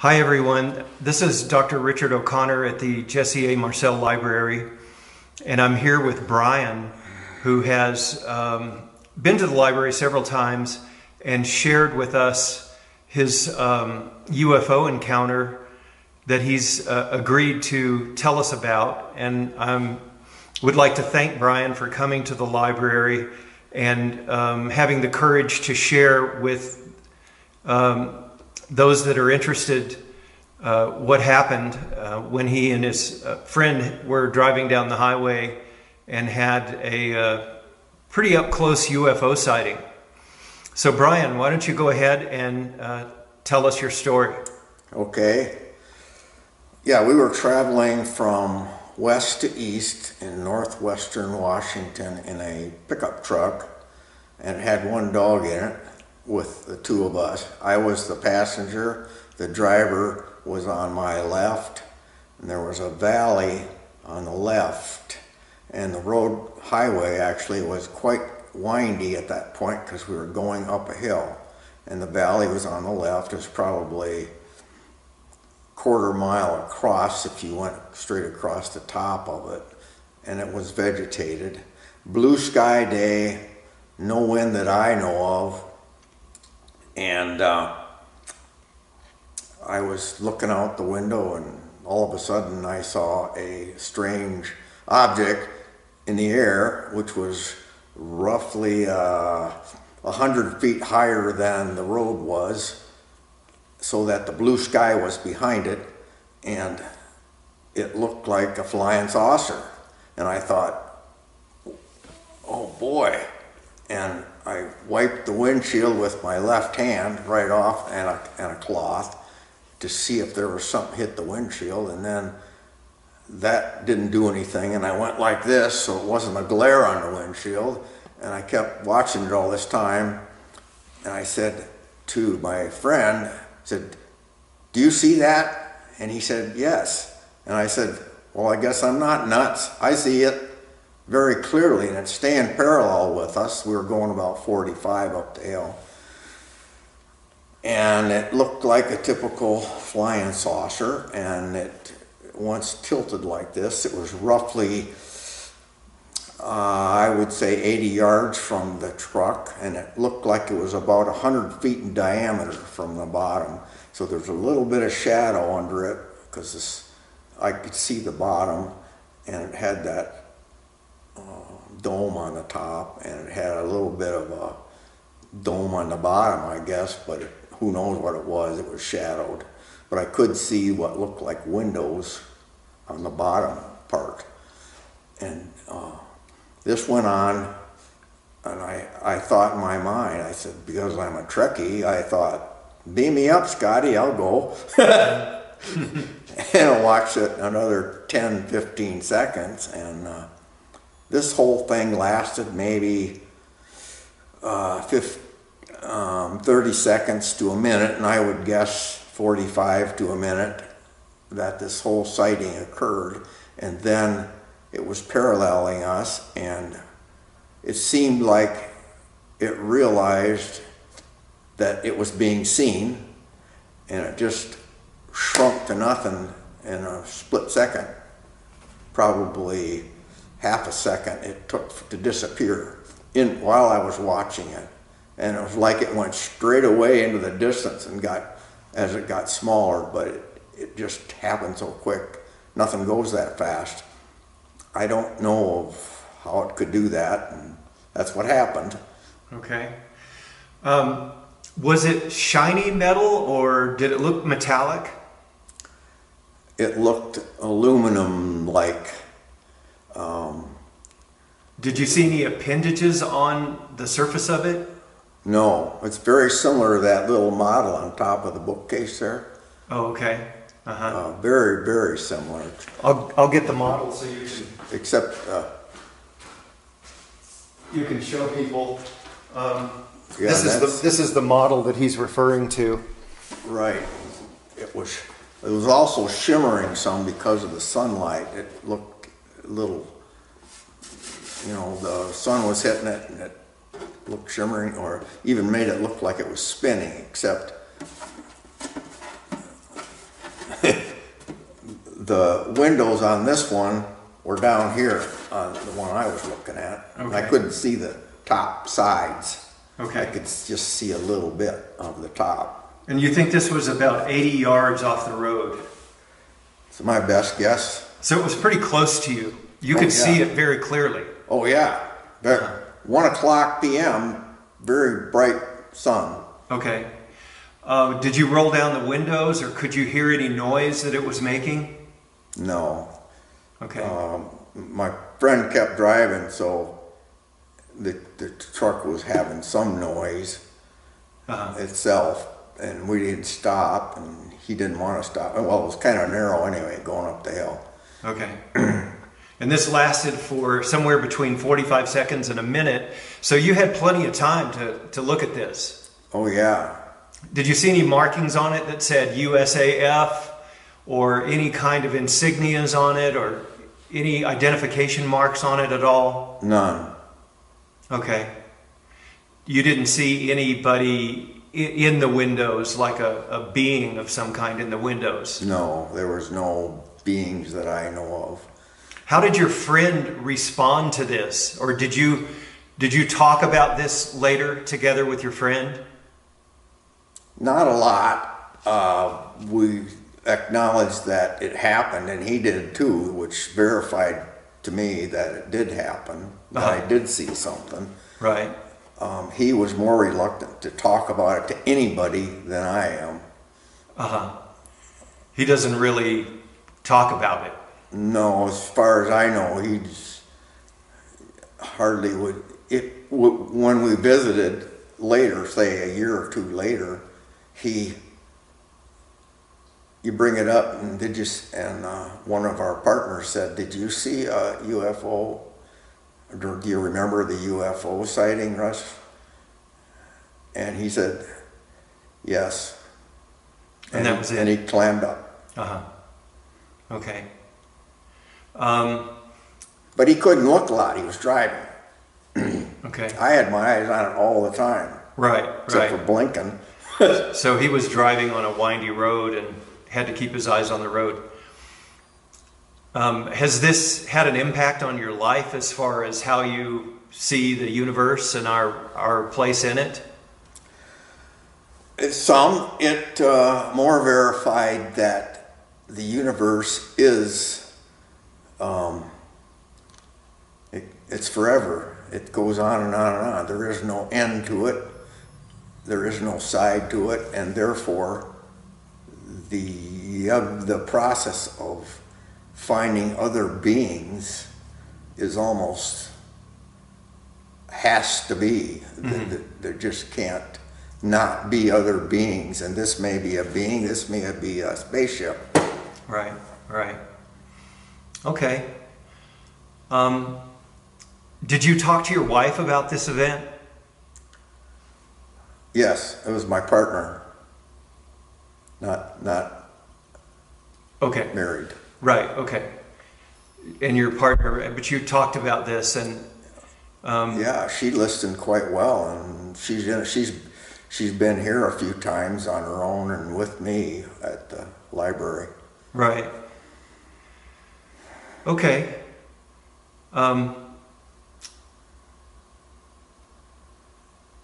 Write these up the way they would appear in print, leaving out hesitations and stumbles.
Hi everyone, this is Dr. Richard O'Connor at the Jesse Marcel Library, and I'm here with Bryan, who has been to the library several times and shared with us his UFO encounter that he's agreed to tell us about. And I would like to thank Bryan for coming to the library and having the courage to share with those that are interested what happened when he and his friend were driving down the highway and had a pretty up-close UFO sighting. So Bryan, why don't you go ahead and tell us your story. Okay. Yeah, we were traveling from west to east in northwestern Washington in a pickup truck, and it had one dog in it with the two of us. I was the passenger, the driver was on my left, and there was a valley on the left, and the highway actually was quite windy at that point because we were going up a hill, and the valley was on the left. It was probably quarter mile across if you went straight across the top of it, and it was vegetated. Blue sky day, no wind that I know of. And I was looking out the window, and all of a sudden I saw a strange object in the air, which was roughly 100 feet higher than the road was, so that the blue sky was behind it, and it looked like a flying saucer. And I thought, oh boy. And I wiped the windshield with my left hand right off and a cloth to see if there was something hit the windshield, and then that didn't do anything, and I went like this so it wasn't a glare on the windshield, and I kept watching it all this time. And I said to my friend, said, "Do you see that?" And he said, "Yes." And I said, "Well, I guess I'm not nuts. I see it very clearly, and it's staying parallel with us." We were going about 45 up the hill, and it looked like a typical flying saucer, and it once tilted like this. It was roughly I would say 80 yards from the truck, and it looked like it was about 100 feet in diameter from the bottom. So there's a little bit of shadow under it because I could see the bottom, and it had that dome on the top, and it had a little bit of a dome on the bottom, I guess, but who knows what it was. It was shadowed, but I could see what looked like windows on the bottom part. And this went on, and I thought in my mind, I said, because I'm a Trekkie, I thought, beam me up, Scotty, I'll go. And I watched it another 10, 15 seconds, and this whole thing lasted maybe 30 seconds to a minute, and I would guess 45 to a minute that this whole sighting occurred. And then it was paralleling us, and it seemed like it realized that it was being seen, and it just shrunk to nothing in a split second. Probably half a second it took to disappear while I was watching it. And it was like it went straight away into the distance and as it got smaller, but it just happened so quick. Nothing goes that fast. I don't know of how it could do that, and that's what happened. Okay. Was it shiny metal, or did it look metallic? It looked aluminum-like. Did you see any appendages on the surface of it? No, it's very similar to that little model on top of the bookcase there. Oh, okay. Uh-huh. Very, very similar. I'll get the model so you can... Except... you can show people. Yeah, this is the model that he's referring to. Right. It was also shimmering some because of the sunlight. It looked a little... You know, the sun was hitting it, and it looked shimmering, or even made it look like it was spinning, except the windows on this one were down here on the one I was looking at. Okay. I couldn't see the top sides. Okay. I could just see a little bit of the top. And you think this was about 80 yards off the road? It's my best guess. So it was pretty close to you. You could see it very clearly. Oh yeah. 1 o'clock p.m., very bright sun. Okay. Did you roll down the windows, or could you hear any noise that it was making? No. Okay. My friend kept driving, so the truck was having some noise itself, and we didn't stop, and he didn't want to stop. Well, it was kind of narrow anyway, going up the hill. Okay. And this lasted for somewhere between 45 seconds and a minute, so you had plenty of time to look at this. Oh yeah. Did you see any markings on it that said USAF, or any kind of insignias on it, or any identification marks on it at all? None. Okay. You didn't see anybody in the windows, like a being of some kind in the windows? No, there was no beings that I know of. How did your friend respond to this? Or did you talk about this later together with your friend? Not a lot. We acknowledged that it happened, and he did too, which verified to me that it did happen, that I did see something. Right. He was more reluctant to talk about it to anybody than I am. He doesn't really talk about it. No, as far as I know, he hardly would. When we visited later, say a year or two later, you bring it up, and one of our partners said, "Did you see a UFO? Or do you remember the UFO sighting, Russ?" And he said, "Yes." And that was it. And he clammed up. Okay. But he couldn't look a lot. He was driving. Okay. I had my eyes on it all the time. Right. Except for blinking. So he was driving on a windy road and had to keep his eyes on the road. Has this had an impact on your life as far as how you see the universe and our place in it? It more verified that the universe is, it's forever. It goes on and on and on. There is no end to it. There is no side to it, and therefore the process of finding other beings is almost has to be. There just can't not be other beings, and this may be a being, this may be a spaceship. Right. Okay. Did you talk to your wife about this event? Yes, it was my partner. Not okay. Married. Right, okay. And your partner, but you talked about this, and yeah, she listened quite well, and she's been here a few times on her own and with me at the library. Right. Okay.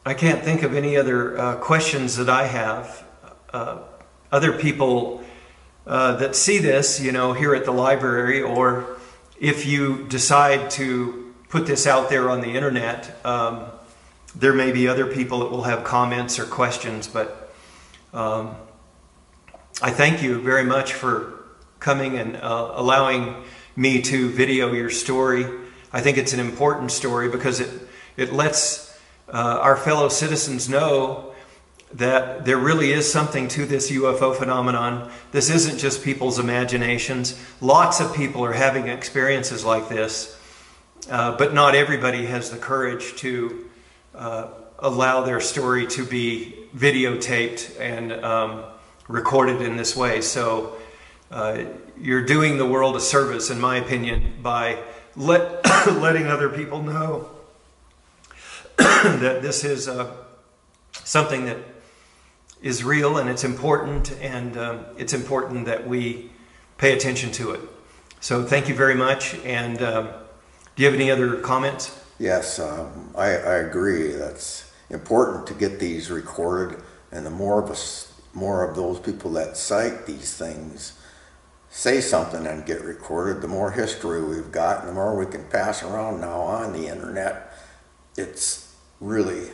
I can't think of any other questions that I have. Other people that see this, here at the library, or if you decide to put this out there on the internet, there may be other people that will have comments or questions, but I thank you very much for coming and allowing me to video your story. I think it's an important story because it lets our fellow citizens know that there really is something to this UFO phenomenon. This isn't just people's imaginations. Lots of people are having experiences like this, but not everybody has the courage to allow their story to be videotaped and recorded in this way. So you're doing the world a service, in my opinion, by letting other people know that this is something that is real, and it's important, and it's important that we pay attention to it. So thank you very much. And do you have any other comments? Yes, I agree. That's important to get these recorded, and the more of those people that cite these things say something and get recorded, the more history we've got, and the more we can pass around now on the internet. It's really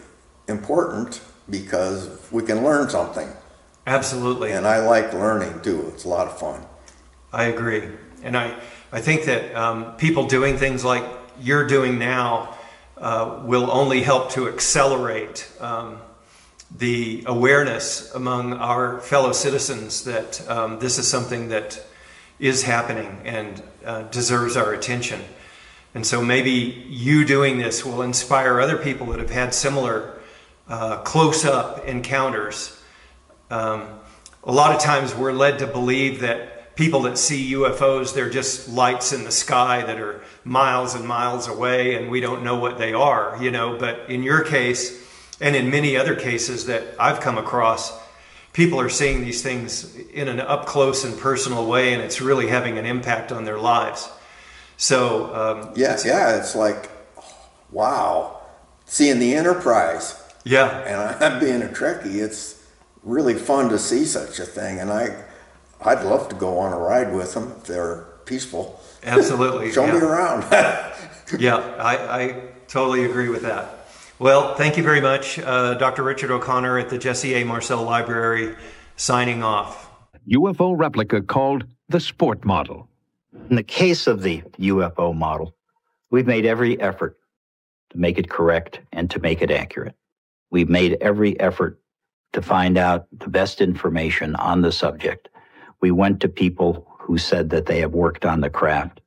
important because we can learn something. Absolutely. And I like learning too. It's a lot of fun. I agree. And I think that people doing things like you're doing now will only help to accelerate the awareness among our fellow citizens that this is something that is happening and deserves our attention. And so maybe you doing this will inspire other people that have had similar close-up encounters. A lot of times we're led to believe that people that see UFOs, they're just lights in the sky that are miles and miles away and we don't know what they are, you know. But in your case, and in many other cases that I've come across, people are seeing these things in an up-close and personal way, and it's really having an impact on their lives. So yeah, it's like, wow, seeing the Enterprise. Yeah. And I'm being a Trekkie, it's really fun to see such a thing, and I'd love to go on a ride with them if they're peaceful. Absolutely. Show me around. Yeah, I totally agree with that. Well, thank you very much. Dr. Richard O'Connor at the Jesse A. Marcel Library, signing off. UFO replica called the Sport Model. In the case of the UFO model, we've made every effort to make it correct and to make it accurate. We've made every effort to find out the best information on the subject. We went to people who said that they have worked on the craft.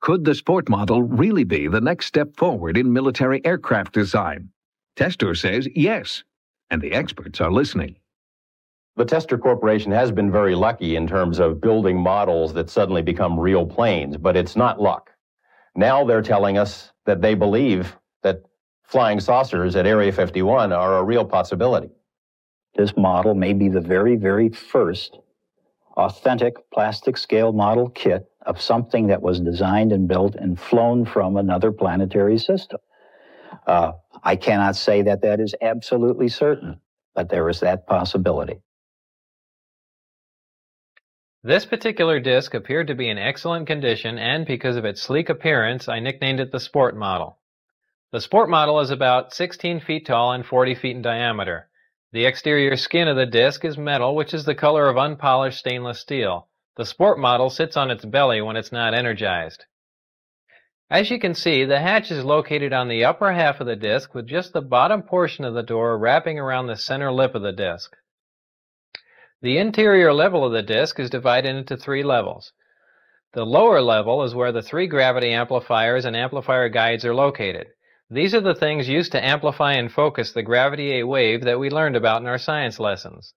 Could the Sport Model really be the next step forward in military aircraft design? Tester says yes, and the experts are listening. The Tester Corporation has been very lucky in terms of building models that suddenly become real planes, but it's not luck. Now they're telling us that they believe that flying saucers at Area 51 are a real possibility. This model may be the very, very first authentic plastic scale model kit of something that was designed and built and flown from another planetary system. I cannot say that that is absolutely certain, but there is that possibility. This particular disc appeared to be in excellent condition, and because of its sleek appearance, I nicknamed it the Sport Model. The Sport Model is about 16 feet tall and 40 feet in diameter. The exterior skin of the disc is metal, which is the color of unpolished stainless steel. The Sport Model sits on its belly when it's not energized. As you can see, the hatch is located on the upper half of the disc with just the bottom portion of the door wrapping around the center lip of the disc. The interior level of the disc is divided into 3 levels. The lower level is where the 3 gravity amplifiers and amplifier guides are located. These are the things used to amplify and focus the gravity A wave that we learned about in our science lessons.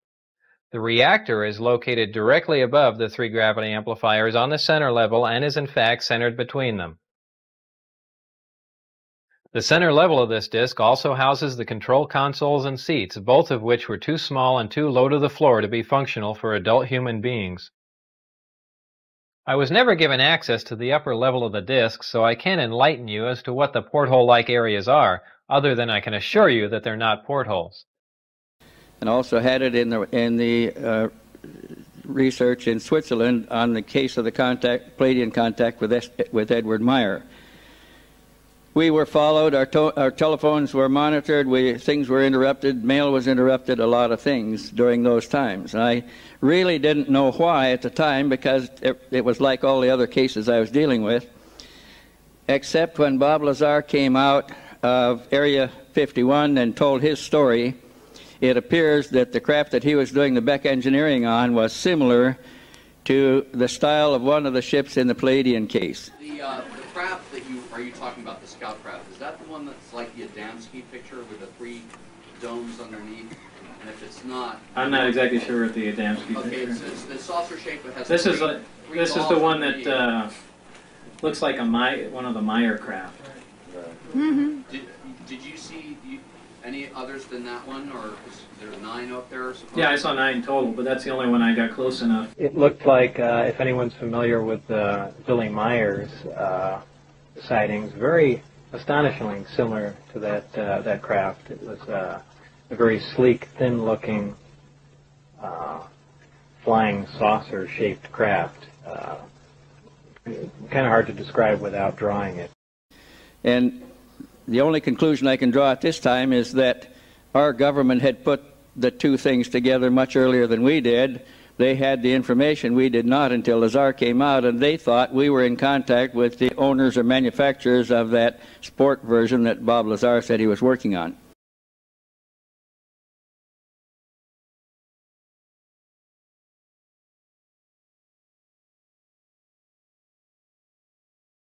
The reactor is located directly above the 3 gravity amplifiers on the center level and is in fact centered between them. The center level of this disc also houses the control consoles and seats, both of which were too small and too low to the floor to be functional for adult human beings. I was never given access to the upper level of the disc, so I can't enlighten you as to what the porthole-like areas are, other than I can assure you that they're not portholes. And also had it in the research in Switzerland on the case of the Palladian contact with Edward Meyer. We were followed, our telephones were monitored, things were interrupted, mail was interrupted, a lot of things during those times. And I really didn't know why at the time, because it was like all the other cases I was dealing with, except when Bob Lazar came out of Area 51 and told his story. It appears that the craft that he was doing the Beck engineering on was similar to the style of one of the ships in the Palladian case. The craft that are you talking about, the scout craft, is that the one that's like the Adamski picture with the 3 domes underneath? And if it's not, I'm not exactly sure what the Adamski picture. Okay, it's the saucer shape that has. This is the one that looks like one of the Meyer craft. Did you see? Any others than that one, or is there 9 up there? Yeah, I saw 9 total, but that's the only one I got close enough. It looked like, if anyone's familiar with Billy Meyer's sightings, very astonishingly similar to that craft. It was a very sleek, thin-looking, flying saucer-shaped craft. Kind of hard to describe without drawing it. And the only conclusion I can draw at this time is that our government had put the two things together much earlier than we did. They had the information. We did not until Lazar came out, and they thought we were in contact with the owners or manufacturers of that sport version that Bob Lazar said he was working on.